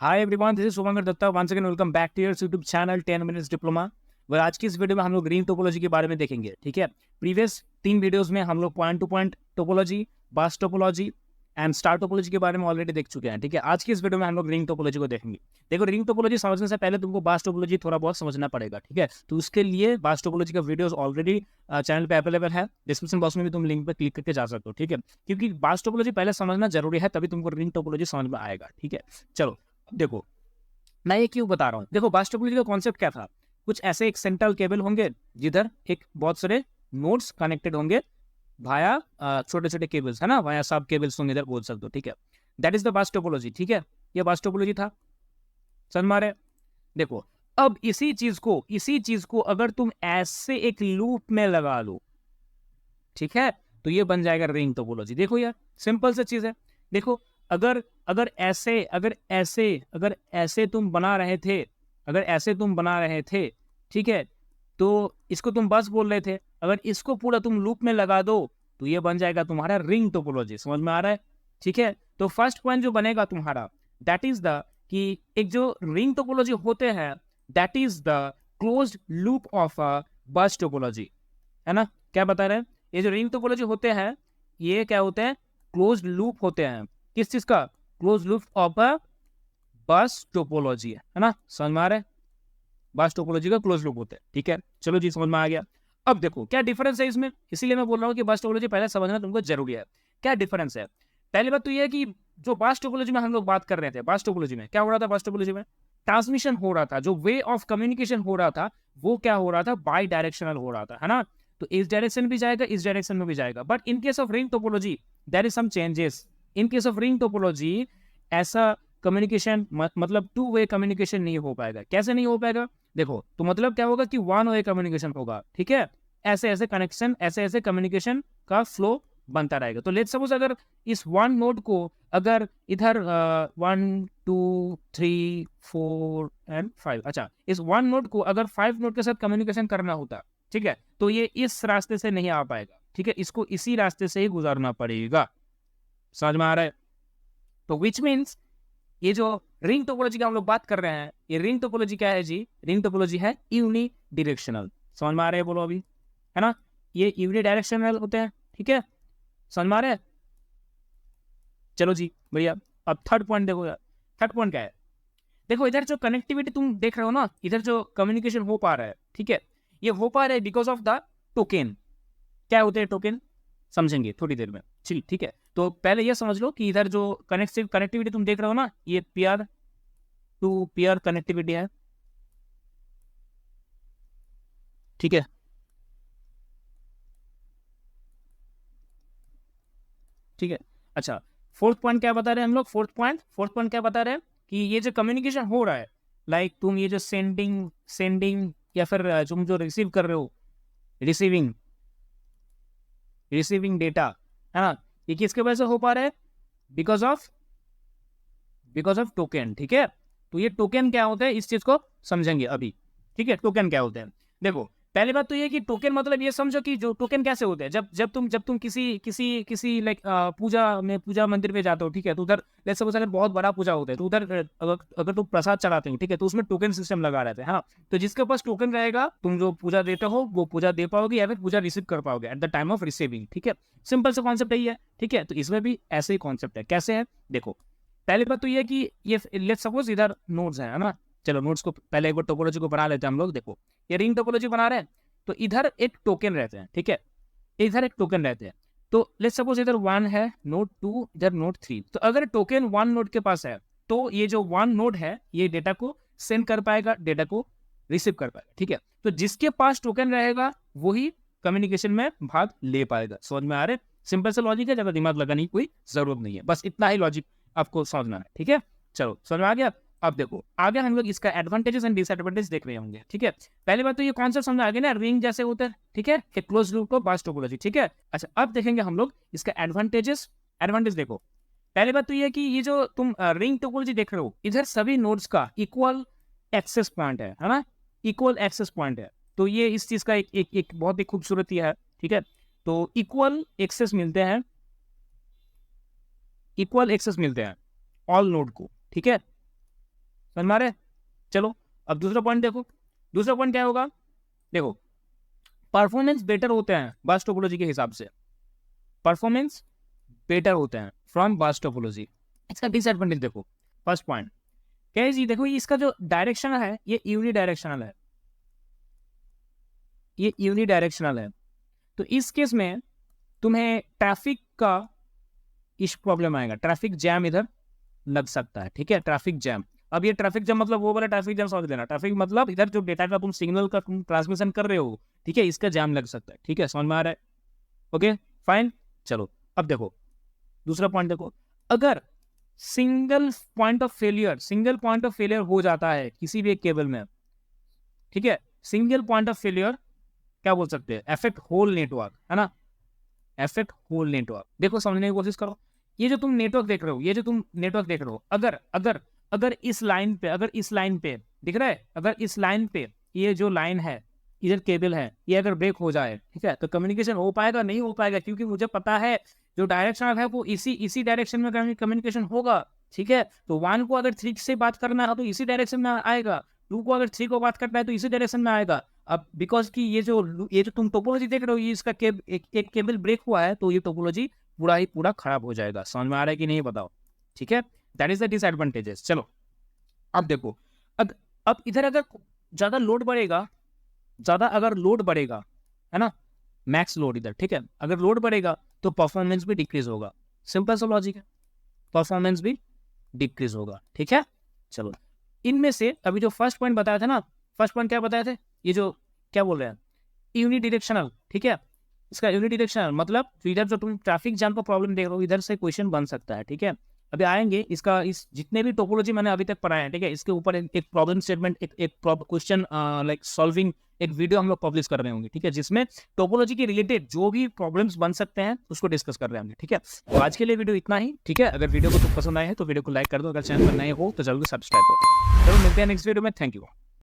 Hi everyone, this is Shubhankar Datta. Once again welcome back to your YouTube channel 10 minutes diploma. वह आज की इस video में हम लोग रिंग टोपोलॉजी के बारे में देखेंगे। ठीक है, प्रीवियस 3 वीडियोस में हम लोग पॉइंट टू पॉइंट टोपोलॉजी, बस टोपोलॉजी एंड स्टार टोपोलॉजी के बारे में ऑलरेडी देख चुके हैं। ठीक है, आज की इस वीडियो में हम लोग रिंग टोपोलॉजी को देखेंगे। देखो, रिंग टोपोलॉजी समझने से पहले तुमको बस टोपोलॉजी थोड़ा बहुत समझना पड़ेगा। ठीक है, तो उसके लिए बस टोपोलॉजी का वीडियोस ऑलरेडी चैनल पे अवेलेबल है। डिस्क्रिप्शन बॉक्स में भी तुम लिंक पे क्लिक करके जा सकते हो। ठीक है, क्योंकि बस टोपोलॉजी पहले समझना जरूरी है, तभी तुमको रिंग टोपोलॉजी समझ में आएगा। ठीक है, चलो देखो, मैं ये क्यों बता रहा हूँ। देखो, बस टोपोलॉजी का कॉन्सेप्ट क्या था। कुछ ऐसे एक सेंट्रल केबल होंगे जिधर एक बहुत सारे नोड्स कनेक्टेड होंगे भाया छोटे छोटे केबल्स, है ना, भाया सब केबल्स होंगे, इधर बोल सकते हो। ठीक है, that is the bus topology. ठीक है, ये बस टोपोलॉजी था। समझ मारे। देखो, अब इसी चीज को अगर तुम ऐसे एक लूप में लगा लो, ठीक है, तो ये बन जाएगा रिंग टोपोलॉजी। देखो यार, सिंपल सी चीज है। देखो, अगर अगर ऐसे तुम बना रहे थे, ठीक है, तो इसको तुम बस बोल रहे थे। अगर इसको पूरा तुम लूप में लगा दो तो ये बन जाएगा तुम्हारा रिंग टोपोलॉजी। समझ में आ रहा है? ठीक है, तो फर्स्ट पॉइंट जो बनेगा तुम्हारा, दैट इज द कि एक जो रिंग टोपोलॉजी होते हैं, that is the closed loop of a बस टोपोलॉजी। है ना, क्या बता रहे हैं? ये जो रिंग टोपोलॉजी होते हैं, ये क्या होते हैं? क्लोज्ड लूप होते हैं। किस चीज का? क्लोज लूप ऑफ अ बस टोपोलॉजी, है ना। समझ में आ रहा है? बस टोपोलॉजी का क्लोज लूप होता है। ठीक है, चलो जी, समझ में आ गया। अब देखो क्या डिफरेंस है इसमें, इसीलिए मैं बोल रहा हूँ कि बस टोपोलॉजी पहले समझना तुमको जरूरी है। क्या डिफरेंस है? पहली बात तो यह है कि जो बस टोपोलॉजी में हम लोग बात कर रहे थे, बस टोपोलॉजी में क्या हो रहा था? बस टोपोलॉजी में ट्रांसमिशन हो रहा था, जो वे ऑफ कम्युनिकेशन हो रहा था वो क्या हो रहा था? बाई डायरेक्शनल हो रहा था, है ना। तो इस डायरेक्शन भी जाएगा, इस डायरेक्शन में भी जाएगा। But in case of ring topology there is some changes. In case of ring topology ऐसा कम्युनिकेशन मतलब टू वे कम्युनिकेशन नहीं हो पाएगा। कैसे नहीं हो पाएगा? देखो, तो मतलब क्या होगा कि वन वे कम्युनिकेशन होगा। ठीक है, ऐसे ऐसे कनेक्शन, ऐसे ऐसे कम्युनिकेशन का फ्लो बनता रहेगा। तो लेट्स सपोज अगर इस वन नोड को अगर इधर 1 2 3 4 एंड 5, अच्छा, इस वन नोड को अगर 5 नोड के साथ कम्युनिकेशन करना होता, ठीक है, तो ये इस रास्ते से नहीं आ पाएगा। ठीक है, इसको इसी रास्ते से ही गुजारना पड़ेगा। समझ में आ रहा है? तो विच मीन्स ये जो रिंग टोपोलॉजी का हम लोग बात कर रहे हैं, ये रिंग टोपोलॉजी क्या है जी? रिंग टोपोलॉजी है यूनि डायरेक्शनल। समझ में आ रहा है? बोलो अभी, है ना, ये यूनि डायरेक्शनल होते हैं। ठीक है, समझ में आ रहा है? चलो जी भैया, अब थर्ड पॉइंट देखो यार। थर्ड पॉइंट क्या है? देखो, इधर जो कनेक्टिविटी तुम देख रहे हो ना, इधर जो कम्युनिकेशन हो पा रहा है, ठीक है, ये हो पा रहा है बिकॉज ऑफ द टोकन। क्या होते हैं टोकन? समझेंगे थोड़ी देर में। चलिए, ठीक है, तो पहले ये समझ लो कि इधर जो कनेक्टिविटी तुम देख रहे हो ना, ये पीयर टू पीयर कनेक्टिविटी है। ठीक है, ठीक है, अच्छा, फोर्थ पॉइंट क्या बता रहे हैं हम लोग? फोर्थ पॉइंट क्या बता रहे हैं कि ये जो कम्युनिकेशन हो रहा है, लाइक तुम ये जो सेंडिंग सेंडिंग या फिर तुम जो रिसीव कर रहे हो, रिसीविंग रिसीविंग डेटा, है ना, ये किसके वजह से हो पा रहा है? Because of token. ठीक है, तो ये टोकन क्या होता है, इस चीज को समझेंगे अभी। ठीक है, टोकन क्या होते हैं? देखो, पहली बात तो ये कि टोकन मतलब ये समझो कि जो टोकन कैसे होते हैं, जब तुम किसी किसी किसी लाइक पूजा मंदिर में जाते हो, ठीक है, तो उधर लेट्स सपोज अगर बहुत बड़ा पूजा होता है, तो उधर अगर तुम प्रसाद चढ़ाते हो, ठीक है, तो उसमें टोकन सिस्टम लगा रहता है, हाँ। तो जिसके पास टोकन रहेगा, तुम जो पूजा देते हो वो पूजा दे पाओगे या फिर पूजा रिसीव कर पाओगे at the time of receiving. ठीक है, सिंपल सा कॉन्सेप्ट यही है। ठीक है, तो इसमें भी ऐसे ही कॉन्सेप्ट है। कैसे है? देखो, पहली बात तो ये है कि ये लेट्स सपोज इधर नोड्स है ना। चलो, नोड्स को पहले एक बार टोपोलॉजी को बना लेते हैं हम लोग। देखो, ये रिंग टोपोलॉजी बना रहे हैं, तो इधर एक टोकन रहते हैं। ठीक है, इधर एक टोकन रहते हैं। तो लेट्स सपोज इधर 1 है, नोड 2, इधर नोड 3। तो अगर टोकन 1 नोड के पास है, तो ये जो 1 नोड है ये डेटा को सेंड कर पाएगा, डेटा को रिसीव कर पाएगा। ठीक है, तो जिसके पास टोकन रहेगा वही कम्युनिकेशन में भाग ले पाएगा। समझ में आ रहे? सिंपल सा लॉजिक है, ज्यादा दिमाग लगाने की कोई जरूरत नहीं है, बस इतना ही लॉजिक आपको समझना है। ठीक है, चलो, समझ में आ गया। अब देखो, आगे हम लोग इसका एडवांटेजेस एंड डिसएडवांटेज देख रहे होंगे। ठीक है, पहली बात तो ये कॉन्सेप्ट समझ आ गया ना, रिंग जैसे होता है, ठीक है, एक क्लोज लूप को बस टोपोलॉजी। ठीक है, अच्छा, अब देखेंगे हम लोग इसका एडवांटेज। देखो, पहली बात तो ये कि ये जो तुम रिंग टोपोलॉजी देख रहे हो, इधर सभी नोड्स का इक्वल एक्सेस पॉइंट है ना, इक्वल एक्सेस पॉइंट है। तो ये इस चीज का एक बहुत ही खूबसूरती है। ठीक है, तो इक्वल एक्सेस मिलते हैं ऑल नोड को। ठीक है, समझ में आ रहा है? चलो अब दूसरा पॉइंट देखो, दूसरा पॉइंट क्या होगा, देखो परफॉर्मेंस बेटर होते हैं बस टोपोलॉजी के हिसाब से, परफॉर्मेंस बेटर होते हैं फ्रॉम बस टोपोलॉजी। इसका डिसएडवांटेज देखो, फर्स्ट पॉइंट क्या है जी, देखो इसका जो डायरेक्शन है ये यूनिडायरेक्शनल है, ये यूनिडायरेक्शनल है। तो इस केस में तुम्हें ट्रैफिक का इस प्रॉब्लम आएगा, ट्रैफिक जैम इधर लग सकता है, ठीक है, ट्रैफिक जैम। अब ये ट्रैफिक जैम मतलब वो वाला ट्रैफिक जैम समझ लेना, ट्रैफिक मतलब इधर जो डेटा का तुम सिग्नल का तुम ट्रांसमिशन कर रहे हो, ठीक है, इसका जैम लग सकता है, ठीक है, समझ में आ रहा है? Okay fine. चलो अब देखो दूसरा पॉइंट देखो, अगर सिंगल पॉइंट ऑफ फेलियर हो जाता है किसी भी एक केबल में, ठीक है, सिंगल पॉइंट ऑफ फेलियर क्या बोल सकते हैं, अफेक्ट होल नेटवर्क, है ना, अफेक्ट होल नेटवर्क। देखो समझने की कोशिश करो, ये जो तुम नेटवर्क देख रहे हो, ये जो तुम नेटवर्क देख रहे हो, अगर अगर अगर इस लाइन पे, अगर इस लाइन पे दिख रहा है, अगर इस लाइन पे ये जो लाइन है, इधर केबल है, ये अगर ब्रेक हो जाए, ठीक है, तो कम्युनिकेशन हो पाएगा, नहीं हो पाएगा, क्योंकि मुझे पता है जो डायरेक्शन है वो इसी डायरेक्शन में कम्युनिकेशन होगा, ठीक है। तो 1 को अगर 3 से बात करना है तो इसी डायरेक्शन में आएगा, 2 को अगर 3 को बात करना है तो इसी डायरेक्शन में आएगा। अब बिकॉज कि ये जो तुम टोपोलॉजी देख रहे हो, ये इसका एक केबल ब्रेक हुआ है, तो ये टोपोलॉजी पूरा ही पूरा खराब हो जाएगा। समझ में आ रहा है कि नहीं बताओ, ठीक है, दैट इज द डिसएडवांटेजेस। चलो अब देखो, अब इधर अगर ज्यादा लोड बढ़ेगा, ज्यादा अगर लोड बढ़ेगा, है ना, मैक्स लोड इधर, ठीक है, अगर लोड बढ़ेगा तो परफॉर्मेंस भी डिक्रीज होगा, सिंपल सा लॉजिक है, परफॉर्मेंस भी डिक्रीज होगा, ठीक है। चलो इनमें से अभी जो फर्स्ट पॉइंट बताया था ना, फर्स्ट पॉइंट क्या बताए थे, ये जो क्या बोल रहे हैं यूनिडायरेक्शनल, ठीक है, इसका यूनिडायरेक्शनल मतलब इधर जो तुम ट्रैफिक जैम का प्रॉब्लम देख रहे हो, इधर से क्वेश्चन बन सकता है, ठीक है। अभी आएंगे इसका, इस जितने भी टोपोलॉजी मैंने अभी तक पढ़ाए हैं, ठीक है, इसके ऊपर एक प्रॉब्लम स्टेटमेंट, एक क्वेश्चन लाइक सॉल्विंग एक वीडियो हम लोग पब्लिश कर रहे होंगे, ठीक है, जिसमें टोपोलॉजी के रिलेटेड जो भी प्रॉब्लम्स बन सकते हैं उसको डिस्कस कर रहे होंगे, ठीक है। तो आज के लिए वीडियो इतना ही, ठीक है। अगर वीडियो को तो पसंद आए है तो वीडियो को लाइक कर दो, अगर चैनल पर नए हो तो जरूर सब्सक्राइब करो। चलो मिलते हैं नेक्स्ट वीडियो में, थैंक यू।